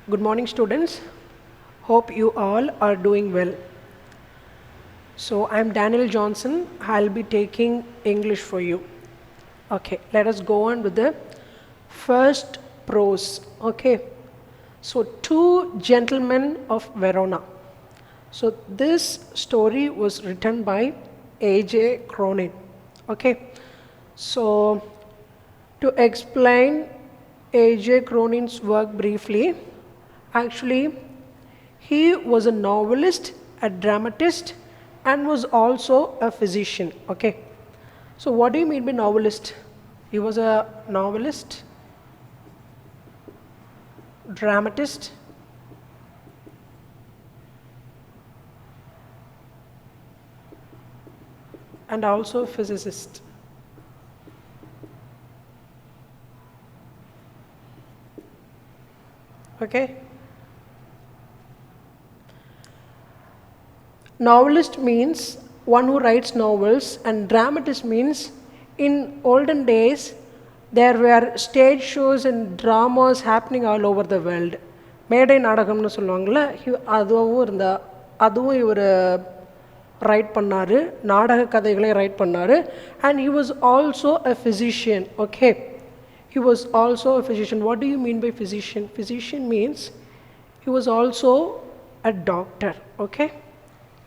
Good morning, students. Hope you all are doing well. So, I'm Daniel Johnson. I'll be taking English for you. Okay, let us go on with the first prose. Okay, so two gentlemen of Verona. So, this story was written by A.J. Cronin. Okay, so to explain A.J. Cronin's work briefly, actually, he was a novelist, a dramatist, and was also a physician. Okay. So, what do you mean by novelist? He was a novelist, dramatist, and also a physicist. Okay. Novelist means one who writes novels, and dramatist means in olden days there were stage shows and dramas happening all over the world. மேடை நாடகம்னு சொல்லுவாங்கள்ல, அதுவும் இருந்தா அதுவும் இவர் right பண்ணார், நாடக கதைகளை right பண்ணார். And he was also a physician. Okay, he was also a physician. What do you mean by physician? Physician means he was also a doctor. Okay,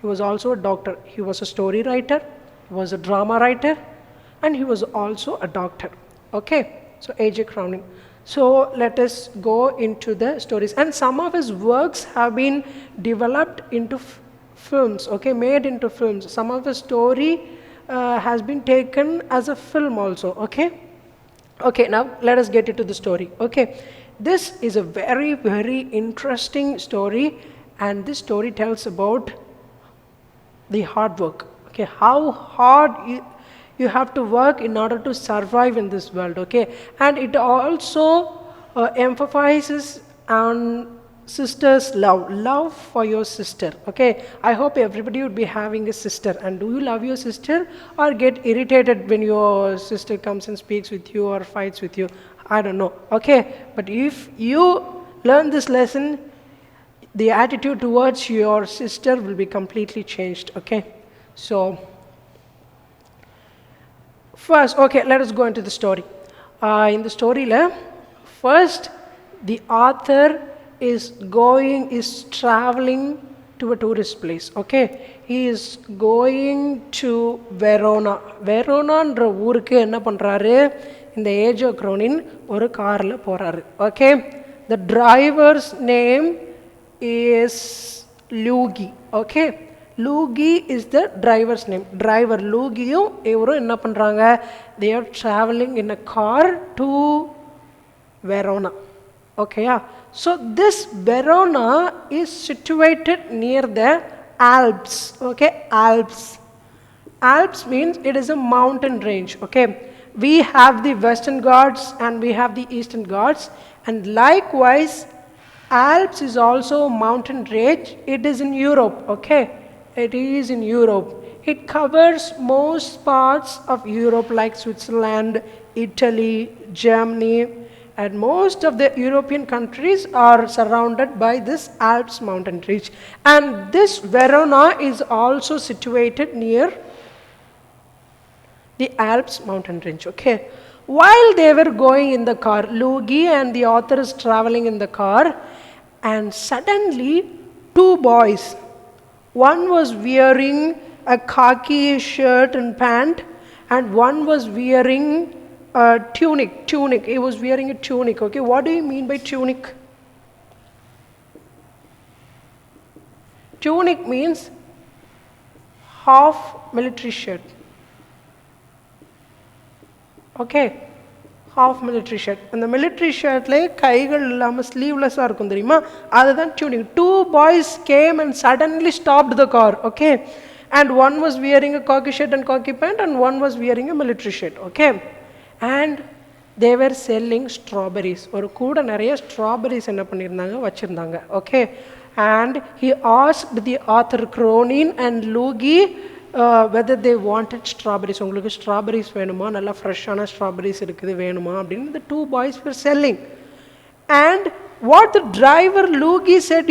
he was also a doctor. He was a story writer, he was a drama writer, and he was also a doctor. Okay, so A.J. Cronin. So let us go into the stories. And some of his works have been developed into films, okay, made into films. Some of the story has been taken as a film also. Okay. Okay, now let us get into the story. Okay, this is a very, very interesting story, and this story tells about the hard work. Okay, how hard you have to work in order to survive in this world. Okay, and it also emphasizes on sister's love for your sister. Okay, I hope everybody would be having a sister. And do you love your sister or get irritated when your sister comes and speaks with you or fights with you? I don't know. Okay, but if you learn this lesson, the attitude towards your sister will be completely changed. Okay, so first, okay, let us go into the story. In the story, first the author is traveling to a tourist place. Okay, he is going to Verona. Veronaன்ற ஊருக்கு என்ன பண்றாரு, இந்த A.J. Cronin ஒரு கார்ல போறாரு. Okay, the driver's name is Luigi. Okay, Luigi is the driver's name. Driver Lugiயும் இவரும் என்ன பண்றாங்க, they are traveling in a car to Verona. Okay, yeah. So this Verona is situated near the Alps. Okay, Alps. Alps means it is a mountain range. Okay, we have the Western Ghats and we have the Eastern Ghats, and likewise Alps is also a mountain range. It is in Europe. Okay, it is in Europe. It covers most parts of Europe like Switzerland, Italy, Germany, and most of the European countries are surrounded by this Alps mountain range. And this Verona is also situated near the Alps mountain range. Okay, while they were going in the car, Luigi and the author is traveling in the car, and suddenly two boys, one was wearing a khaki shirt and pant, and one was wearing a tunic. He was wearing a tunic. Okay, what do you mean by tunic? Tunic means half military shirt. Okay, half military shirt. And the military shirt கைகள் இல்லாம ஸ்லீவ்லெஸ்ஸா இருக்கும் தெரியுமா, அதுதான் tunic. Two boys came and suddenly stopped the car. Okay, and one was wearing a khaki shirt and khaki pant, and one was wearing a military shirt. Okay, and they were selling strawberries. ஒரு கூட நிறைய strawberries என்ன பண்ணியிருந்தாங்க, வச்சிருந்தாங்க. Okay, and he asked the author Cronin and Luigi whether they wanted strawberries. உங்களுக்கு strawberries வேணுமா, நல்லா ஃப்ரெஷ்ஷான strawberries இருக்குது வேணுமா அப்படின்னு the two boys were selling. And what the driver Luigi said,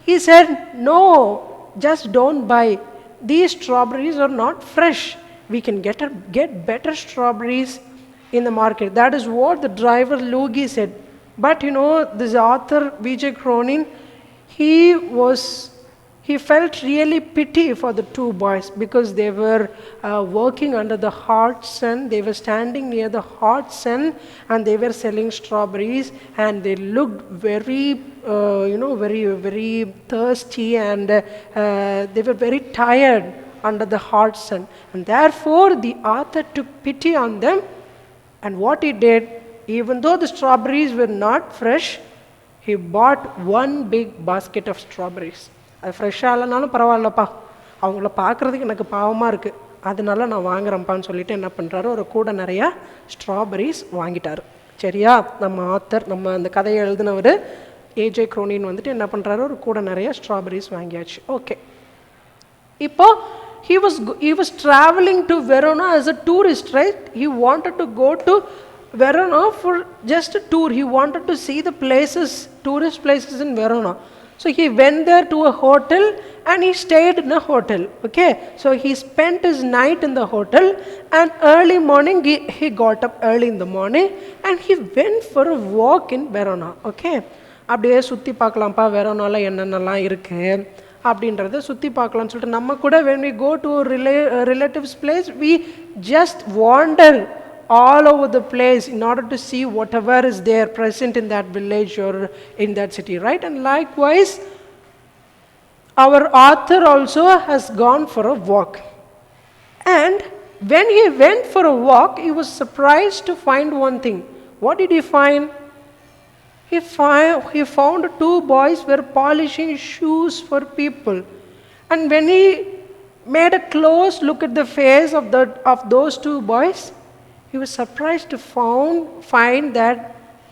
he said, no, just don't buy. These strawberries are not fresh. We can get better strawberries in the market. That is what the driver Luigi said. But this author Vijay Cronin, he felt really pity for the two boys because they were working under the hot sun. They were standing near the hot sun and they were selling strawberries, and they looked very, very thirsty, and they were very tired under the hot sun. And therefore, the author took pity on them. And what he did, even though the strawberries were not fresh, he bought one big basket of strawberries. அது ஃப்ரெஷ்ஷாக இல்லைனாலும் பரவாயில்லப்பா, அவங்கள பார்க்குறதுக்கு எனக்கு பாவமாக இருக்குது, அதனால நான் வாங்குறேன்ப்பான்னு சொல்லிட்டு என்ன பண்ணுறாரு, ஒரு கூட நிறையா ஸ்ட்ராபெரிஸ் வாங்கிட்டார். சரியா? நம்ம ஆத்தர், நம்ம அந்த கதையை எழுதினவர் ஏஜே குரோனின் வந்துட்டு என்ன பண்ணுறாரு, ஒரு கூட நிறையா ஸ்ட்ராபெரிஸ் வாங்கியாச்சு. ஓகே, இப்போ he was traveling to Verona as a tourist, right? He wanted to go to Verona for just a tour. He wanted to see the places, tourist places in Verona. So he went there to a hotel and he stayed in a hotel. Okay, so he spent his night in the hotel, and early morning he got up early in the morning and he went for a walk in Verona. Okay, அப்படியே சுற்றி பார்க்கலாம்ப்பா வெரோனால என்னென்னலாம் இருக்குது அப்படின்றத சுற்றி பார்க்கலாம்னு சொல்லிட்டு நம்ம கூட when we go to a relative's place, we just wander all over the place in order to see whatever is there present in that village or in that city, right? And likewise, our author also has gone for a walk. And when he went for a walk, he was surprised to find one thing. What did he find? He found two boys were polishing shoes for people. And when he made a close look at the face of those two boys, he was surprised to find that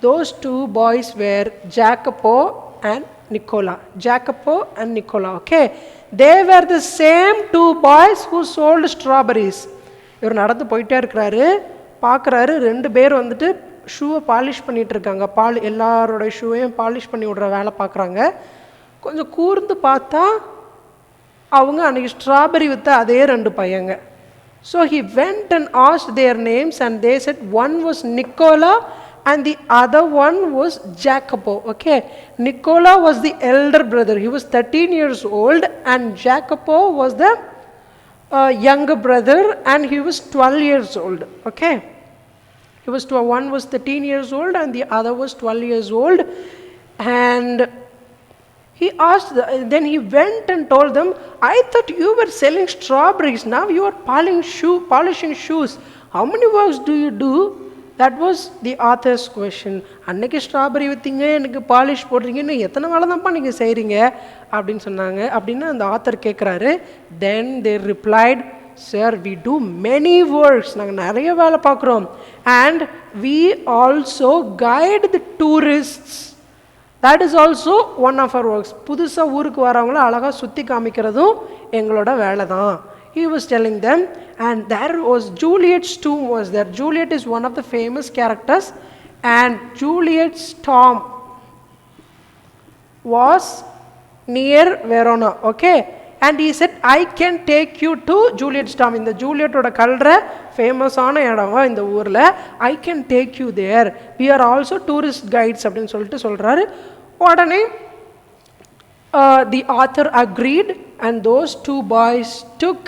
those two boys were Jacopo and Nicola. Jacopo and Nicola, okay? They were the same two boys who sold strawberries. இவர் நடந்து போயிட்டே இருக்கிறாரு, பார்க்குறாரு, ரெண்டு பேர் வந்துட்டு ஷூவை polish பண்ணிகிட்டு இருக்காங்க. எல்லாரோட ஷூவையும் பாலிஷ் பண்ணி விடுற வேலை பார்க்குறாங்க. கொஞ்சம் கூர்ந்து பார்த்தா அவங்க அன்றைக்கி ஸ்ட்ராபெரி விற்ற அதே ரெண்டு பையங்க. So he went and asked their names, and they said one was Nicola and the other one was Jacopo. Okay, Nicola was the elder brother. He was 13 years old, and Jacopo was the younger brother, and he was 12 years old. Okay, one was 13 years old and the other was 12 years old. And he asked, then he went and told them, I thought you were selling strawberries, now you are polishing shoes. How many works do you do? That was the author's question. அன்னைக்கு strawberry விற்றீங்க, எனக்கு polish போடுறீங்கன்னு எத்தனை வேலை தான்ப்பா நீங்கள் செய்கிறீங்க அப்படின்னு சொன்னாங்க. அப்படின்னு அந்த ஆத்தர் கேட்குறாரு. Then they replied, Sir, we do many works. நாங்கள் நிறைய வேலை பார்க்குறோம். And we also guide the tourists. That is also one of our works. புதுசாக ஊருக்கு வரவங்கள அழகாக சுற்றி காமிக்கிறதும் எங்களோட வேலை தான். He was telling them, and there was Juliet's tomb was there. Juliet is one of the famous characters, and Juliet's tomb was near Verona. Okay, and he said, I can take you to Juliet's tomb. இந்த ஜூலியட்டோட கல்ற ஃபேமஸான இடம் இந்த ஊரில். I can take you there. We are also tourist guides அப்படின்னு சொல்லிட்டு சொல்கிறாரு. உடனே the author agreed, and those two boys took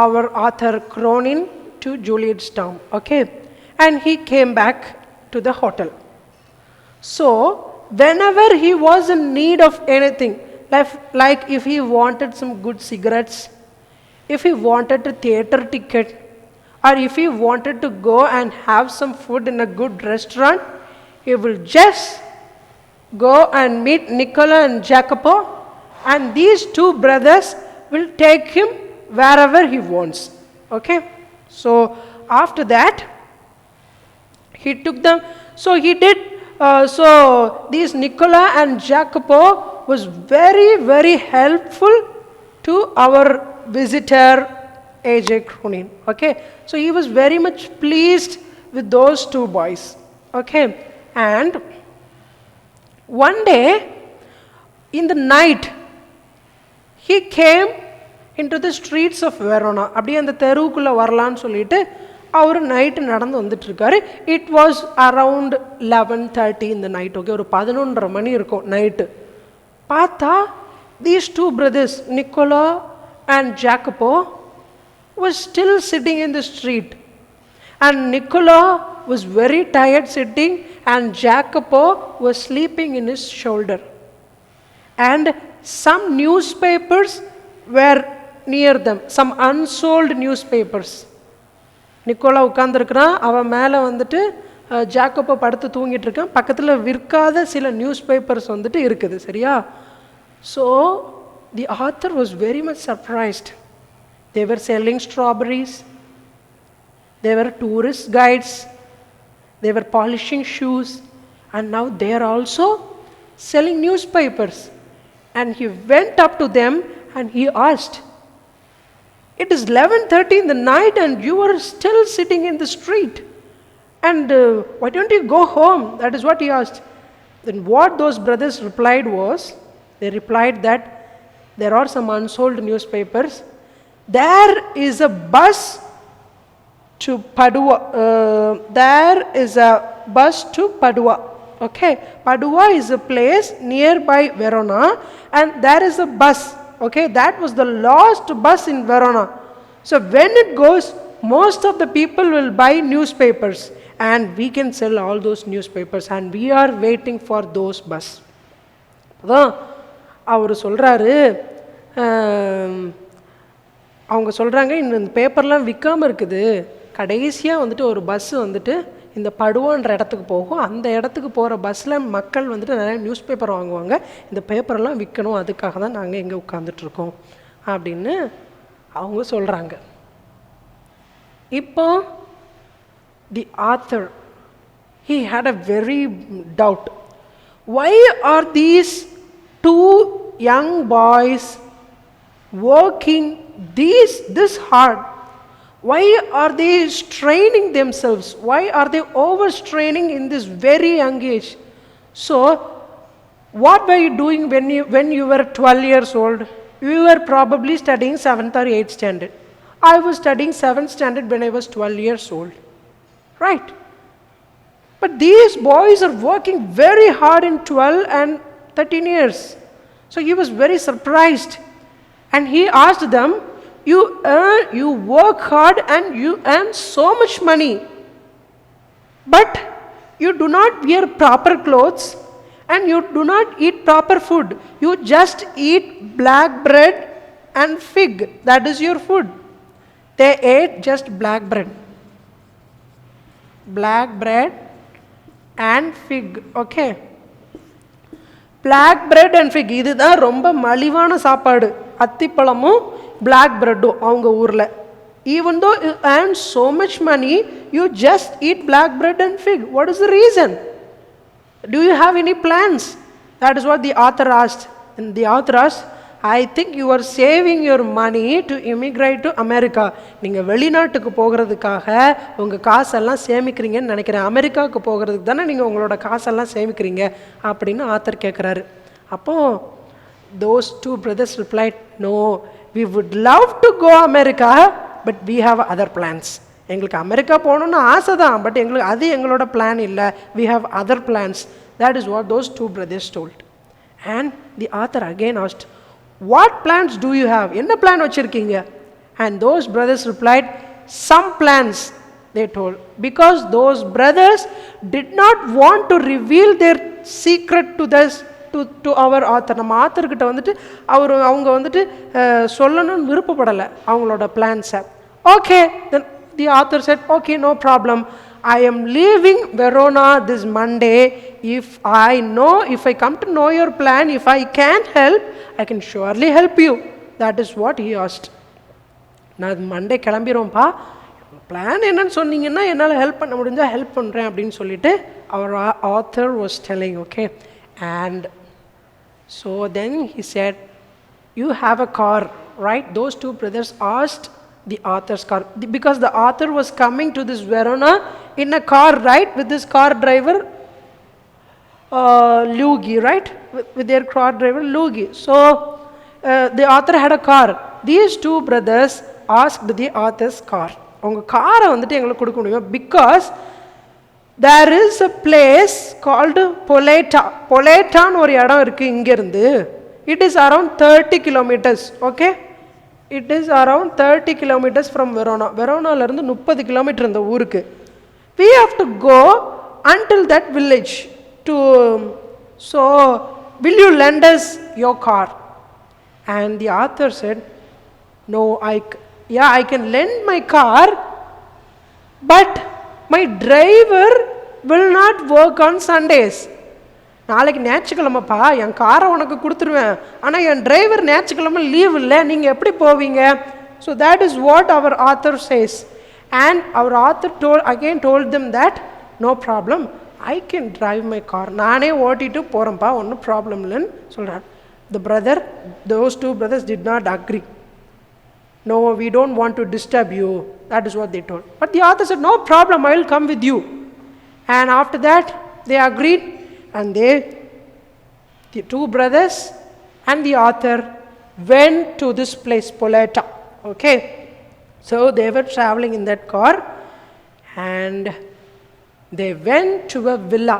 our author Cronin to Juliet's tomb. Okay, and he came back to the hotel. So whenever he was in need of anything, like if he wanted some good cigarettes, if he wanted a theater ticket, or if he wanted to go and have some food in a good restaurant, he will just go and meet Nicola and Jacopo, and these two brothers will take him wherever he wants. Okay, so after that he took them. So he did. So these Nicola and Jacopo was very, very helpful to our visitor A.J. Cronin. Okay, so he was very much pleased with those two boys. Okay, And one day, in the night, he came into the streets of Verona. அப்படியே அந்த தெருவுக்குள்ளே வரலான்னு சொல்லிட்டு அவர் night நடந்து வந்துட்டு இருக்காரு. It was around 11:30 இந்த night. Okay, ஒரு 11:30 மணி இருக்கும் நைட்டு. பார்த்தா these two brothers, Nicola and Jacopo, was still sitting in the street. And Nicola was very tired sitting, and Jacopo was sleeping in his shoulder. And some newspapers were near them, some unsold newspapers. Nicola உட்கார்ந்துருக்கிறான், அவன் மேலே வந்துட்டு ஜாக்கப்போ படுத்து தூங்கிட்டு இருக்கான். பக்கத்தில் விற்காத சில news papers வந்துட்டு இருக்குது. சரியா? So the author was very much surprised. They were selling strawberries, they were tourist guides, they were polishing shoes, and now they are also selling newspapers. And he went up to them and he asked, it is 11:30 in the night and you are still sitting in the street, and why don't you go home? That is what he asked. Then what those brothers replied was, they replied that there are some unsold newspapers, there is a bus to Padua. There is a bus to Padua. Okay, Padua is a place nearby Verona, and there is a bus. Okay, that was the last bus in Verona. So when it goes, most of the people will buy newspapers, and we can sell all those newspapers, and we are waiting for those bus. அதான் அவர் சொல்கிறாரு, அவங்க சொல்கிறாங்க, இந்த பேப்பர்லாம் விற்காமல் இருக்குது, கடைசியாக வந்துட்டு ஒரு பஸ்ஸு வந்துட்டு இந்த படுவான்ற இடத்துக்கு போகும். அந்த இடத்துக்கு போகிற பஸ்ஸில் மக்கள் வந்துட்டு நிறைய நியூஸ் பேப்பர் வாங்குவாங்க, இந்த பேப்பரெல்லாம் விற்கணும், அதுக்காக தான் நாங்கள் இங்கே உட்காந்துட்ருக்கோம் அப்படின்னு அவங்க சொல்கிறாங்க. இப்போ the author, he had a very doubt. Why are these two young boys working this hard? Why are they straining themselves? Why are they overstraining in this very young age? So, what were you doing when you were 12 years old? You were probably studying 7th or 8th standard. I was studying 7th standard when I was 12 years old. Right? But these boys are working very hard in 12 and 13 years. So he was very surprised. And he asked them, you work hard and you earn so much money, but you do not wear proper clothes and you do not eat proper food. You just eat black bread and fig. That is your food. They ate just black bread and fig. Okay, black bread and fig, இதுதான் ரொம்ப மலிவான சாப்பாடு. அத்திப்பழமும் black breadடும் அவங்க ஊரில். Even though you earn so much money, you just eat black bread and fig. What is the reason? Do you have any plans? That is what the author asked. And the author asked, I think you are saving your money to immigrate to America. நீங்கள் வெளிநாட்டுக்கு போகிறதுக்காக உங்கள் காசெல்லாம் சேமிக்கிறீங்கன்னு நினைக்கிறேன். அமெரிக்காவுக்கு போகிறதுக்கு தானே நீங்கள் உங்களோட காசெல்லாம் சேமிக்கிறீங்க அப்படின்னு ஆத்தர் கேட்குறாரு. அப்போது those two brothers replied, no, we would love to go America, but we have other plans. எங்களுக்கு அமெரிக்கா போகணுன்னு ஆசை தான், பட் எங்களுக்கு அது எங்களோட பிளான் இல்லை. We have other plans. That is what those two brothers told. And the author again asked, what plans do you have? என்ன plan வச்சுருக்கீங்க? And those brothers replied, some plans, they told, because those brothers did not want to reveal their secret to our author. நம்ம ஆத்தர்கிட்ட வந்துட்டு அவங்க வந்துட்டு சொல்லணும்னு விருப்பப்படலை அவங்களோட பிளான்ஸை. Okay, then the author said, okay, no problem, I am leaving Verona this Monday. If I come to know your plan, if I can help, I can surely help you. That is what he asked. நான் Monday கிளம்பிடுவோம்ப்பா, plan என்னன்னு சொன்னீங்கன்னா என்னால் help பண்ண முடிஞ்சால் help பண்ணுறேன் அப்படின்னு சொல்லிட்டு our author was telling. Okay, and so then he said, you have a car, right? Those two brothers asked the author's car, because the author was coming to this Verona in a car, right, with this car driver Luigi, right? With their car driver, Luigi. So the author had a car. These two brothers asked the author's car. அவங்க காரை வந்துட்டு எங்களுக்கு கொடுக்க முடியும் because there is a place called Poleta. Poletaன்னு ஒரு இடம் இருக்குது இங்கேருந்து. It is around 30 kilometers. Okay? It is around 30 kilometers from Verona. வெரோனாலேருந்து 30 kilometre இந்த ஊருக்கு. We have to go until that village. So, will you lend us your car? And the author said, no, I can lend my car, but my driver will not work on Sundays. நாளைக்கு ஞாயிற்றுக்கிழமைப்பா என் காரை உனக்கு கொடுத்துருவேன், ஆனால் என் driver ஞாயிற்றுக்கிழமை leave இல்லை, நீங்கள் எப்படி போவீங்க? So that is what our author says. And our author told them that no problem, I can drive my car. நானே ஓட்டிட்டு போகிறேன்ப்பா, ஒன்றும் ப்ராப்ளம் இல்லைன்னு சொல்கிறார். Those two brothers did not agree. No, we don't want to disturb you. That is what they told. But the author said, no problem, I will come with you. And after that, they agreed, and the two brothers and the author went to this place, Poleta. Okay? So they were traveling in that car, and they went to a villa.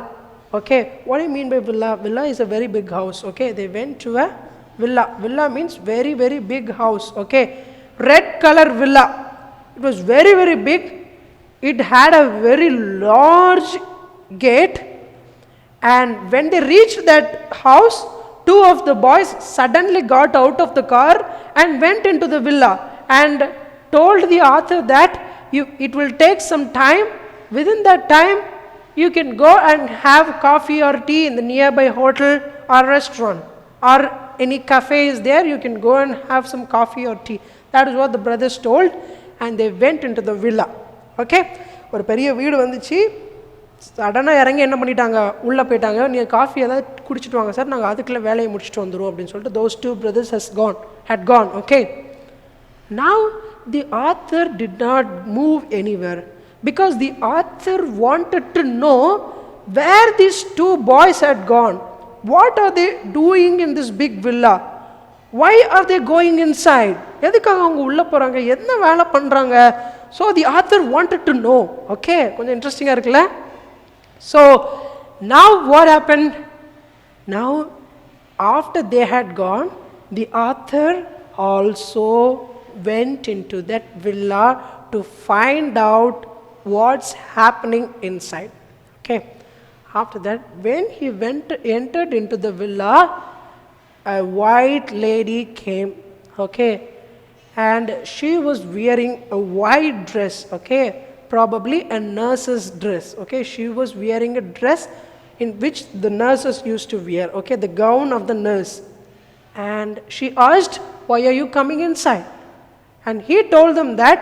Okay? What do you mean by villa? Villa is a very big house. Okay? They went to a villa. Villa means very, very big house. Okay? Red color villa. It was very, very big. It had a very large gate. And when they reached that house, two of the boys suddenly got out of the car and went into the villa and told the author that it will take some time. Within that time, you can go and have coffee or tea in the nearby hotel or restaurant, or any cafe is there, you can go and have some coffee or tea. That is what the brothers told, and they went into the villa. Okay? ஒரு பெரிய வீடு வந்துச்சு. சடனாக இறங்கி என்ன பண்ணிட்டாங்க, உள்ளே போயிட்டாங்க. நீங்கள் காஃபி ஏதாவது குடிச்சிட்டு வாங்க சார், நாங்கள் அதுக்குள்ளே வேலையை முடிச்சுட்டு வந்துடுவோம் அப்படின்னு சொல்லிட்டு those two brothers had gone. Okay? Now the author did not move anywhere because the author wanted to know where these two boys had gone. What are they doing in this big villa? Why are they going inside? எதுக்காக அவங்க உள்ளே போகிறாங்க, என்ன வேலை பண்ணுறாங்க? So the author wanted to know. Okay? கொஞ்சம் இன்ட்ரெஸ்டிங்காக இருக்குல்ல? So now what happened? Now after they had gone, the author also went into that villa to find out what's happening inside. Okay? After that, when he entered into the villa, a white lady came. Okay? And she was wearing a white dress. Okay? Probably a nurse's dress. Okay? She was wearing a dress in which the nurses used to wear. Okay? The gown of the nurse. And she asked, why are you coming inside? And he told them that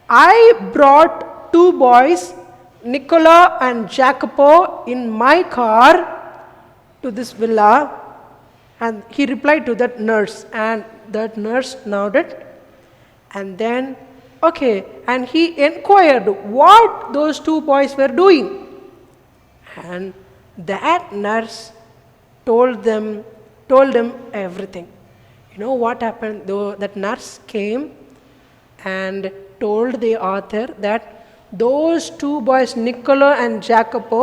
I brought two boys, Nicola and Jacopo, in my car to this villa. And he replied to that nurse, and that nurse nodded. And then, okay, and he inquired what those two boys were doing. And that nurse told him everything. You know what happened? That nurse came and told the author that those two boys, Niccolo and Jacopo,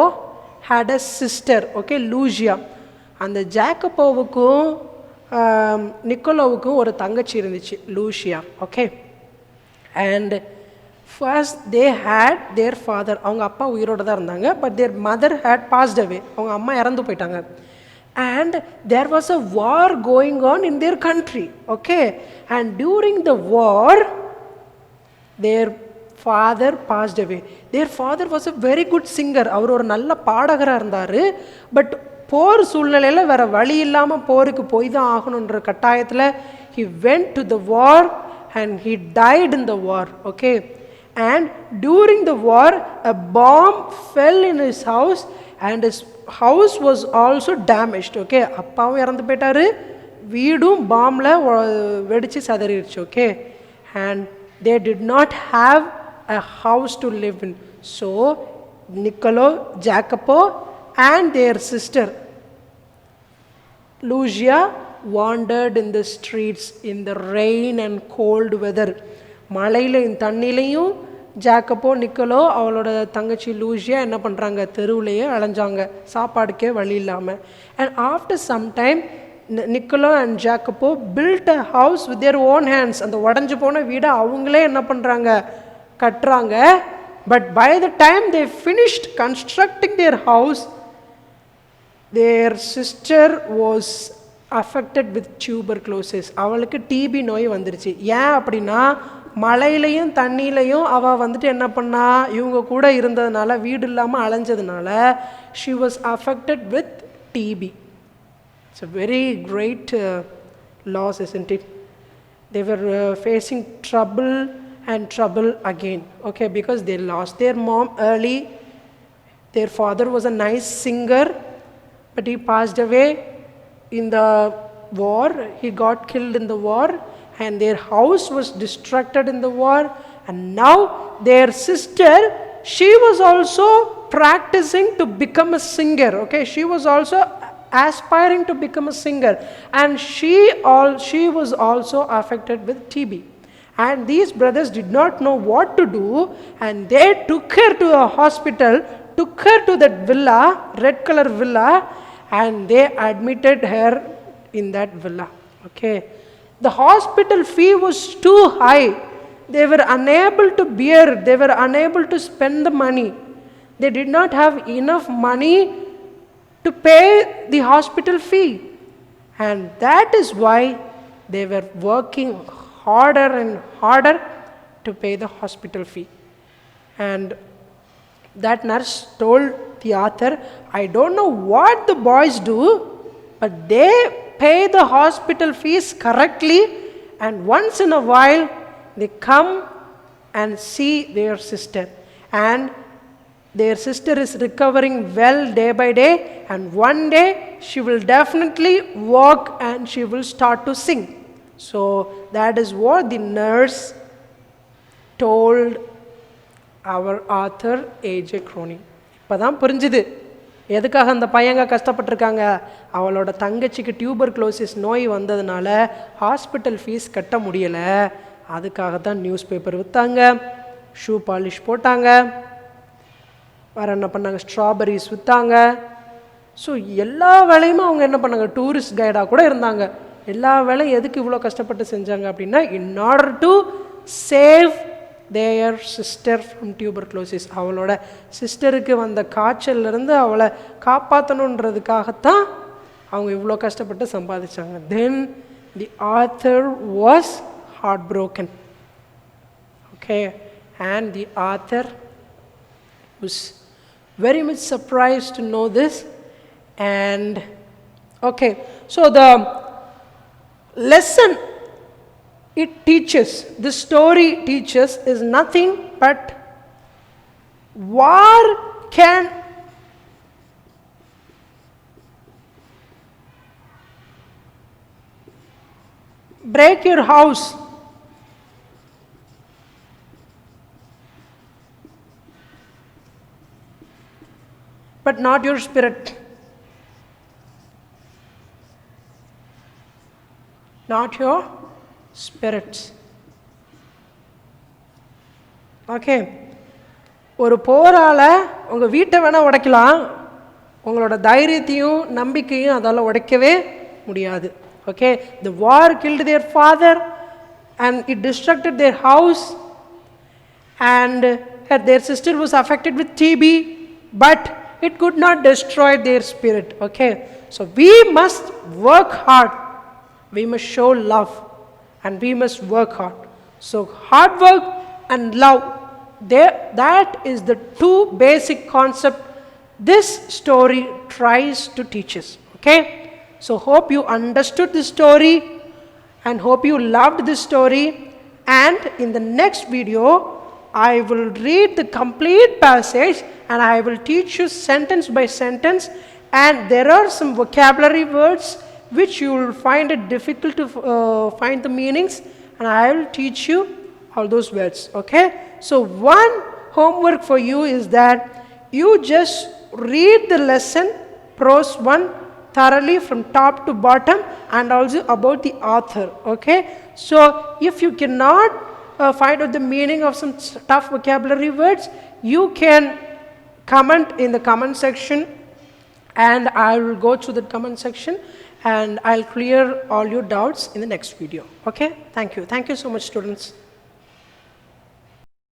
had a sister, okay, Lucia. அந்த ஜாக்கப்போவுக்கும் நிக்கோலோவுக்கும் ஒரு தங்கச்சி இருந்துச்சு, Lucia. Okay? And first they had their father, அவங்க அப்பா உயிரோடு தான் இருந்தாங்க, but their mother had passed away, அவங்க அம்மா இறந்து போயிட்டாங்க. And there was a war going on in their country. Okay? And during the war their father passed away. Their father was a very good singer, அவர் ஒரு நல்ல பாடகராக இருந்தார். But போர் சூழ்நிலையில் வேறு வழி இல்லாமல் போருக்கு போய் தான் ஆகணுன்ற கட்டாயத்தில் he went to the war and he died in the war. Okay? And during the war a bomb fell in his house and his house was also damaged. Okay? அப்பாவும் இறந்து போயிட்டாரு, வீடும் பாம்பில் வெடித்து சதறிடுச்சு. Okay? And they did not have a house to live in. So Niccolo, Jacopo and their sister Lucia wandered in the streets in the rain and cold weather. மழையிலையும் தண்ணிலையும் Jacopo Nicolo அவளோட தங்கச்சி Lucia என்ன பண்ணுறாங்க, தெருவுலையே அலைஞ்சாங்க சாப்பாடுக்கே வழி இல்லாமல். And after some time Nicolo and Jacopo built a house with their own hands. அந்த உடஞ்சி போன வீடை அவங்களே என்ன பண்ணுறாங்க, கட்டுறாங்க. But by the time they finished constructing their house, their sister was affected with tuberculosis. அவளுக்கு டிபி நோய் வந்துருச்சு. ஏன் அப்படின்னா மழையிலையும் தண்ணியிலையும் அவள் வந்துட்டு என்ன பண்ணா, இவங்க கூட இருந்ததுனால, வீடு இல்லாமல் அலைஞ்சதுனால she was affected with TB. It's a very great loss, isn't it? They were facing trouble and trouble again, okay, because they lost their mom early. Their father was a nice singer, but he passed away in the war. He got killed in the war, and their house was destructed in the war. And now their sister, she was also practicing to become a singer, okay, she was also aspiring to become a singer, and she was also affected with TB. And these brothers did not know what to do, and they took her to a hospital, took her to that villa, red color villa, and they admitted her in that villa, okay. The hospital fee was too high. They were unable to bear, they were unable to spend the money. They did not have enough money to pay the hospital fee. And that is why they were working harder and harder to pay the hospital fee. And that nurse told the author, I don't know what the boys do, but they pay the hospital fees correctly, and once in a while they come and see their sister, and their sister is recovering well day by day, and one day she will definitely walk and she will start to sing. So that is what the nurse told our author A.J. Cronin. இப்போதான் புரிஞ்சுது எதுக்காக அந்த பையங்க கஷ்டப்பட்டிருக்காங்க. அவளோட தங்கச்சிக்கு tuberculosis நோய் வந்ததுனால hospital fees கட்ட முடியலை. அதுக்காக தான் நியூஸ் பேப்பர் விற்றாங்க, ஷூ பாலிஷ் போட்டாங்க, வேறு என்ன பண்ணாங்க, ஸ்ட்ராபெரிஸ் விற்றாங்க. ஸோ எல்லா வேலையுமே அவங்க என்ன பண்ணாங்க, டூரிஸ்ட் கைடாக கூட இருந்தாங்க. எல்லா வேலையும் எதுக்கு இவ்வளோ கஷ்டப்பட்டு செஞ்சாங்க அப்படின்னா, in order to save their sister from tuberculosis. அவளோட சிஸ்டருக்கு வந்த காய்ச்சல்லேருந்து அவளை காப்பாற்றணுன்றதுக்காகத்தான் அவங்க இவ்வளோ கஷ்டப்பட்டு சம்பாதிச்சாங்க. Then the author was heart broken, okay, and the author was very much surprised to know this. And okay, so the lesson it teaches, this story teaches, is nothing but war can break your house, but not your spirit. Not your spirits. Okay, ஒரு போரால் உங்கள் வீட்டை வேணால் உடைக்கலாம், உங்களோட தைரியத்தையும் நம்பிக்கையும் அதால் உடைக்கவே முடியாது. Okay, the war killed their father and it destructed their house, and their sister was affected with TB, but it could not destroy their spirit. Okay, so we must work hard, we must show love, and we must work hard. So hard work and love, that is the two basic concept this story tries to teach us. Okay, so hope you understood this story and hope you loved this story. And in the next video I will read the complete passage and I will teach you sentence by sentence, and there are some vocabulary words which you will find it difficult to find the meanings, and I will teach you all those words. Okay, so one homework for you is that you just read the lesson, prose 1, thoroughly from top to bottom, and also about the author. Okay? So if you cannot find out the meaning of some tough vocabulary words, you can comment in the comment section, and I will go through the comment section and I'll clear all your doubts in the next video. Okay? Thank you. Thank you so much, students.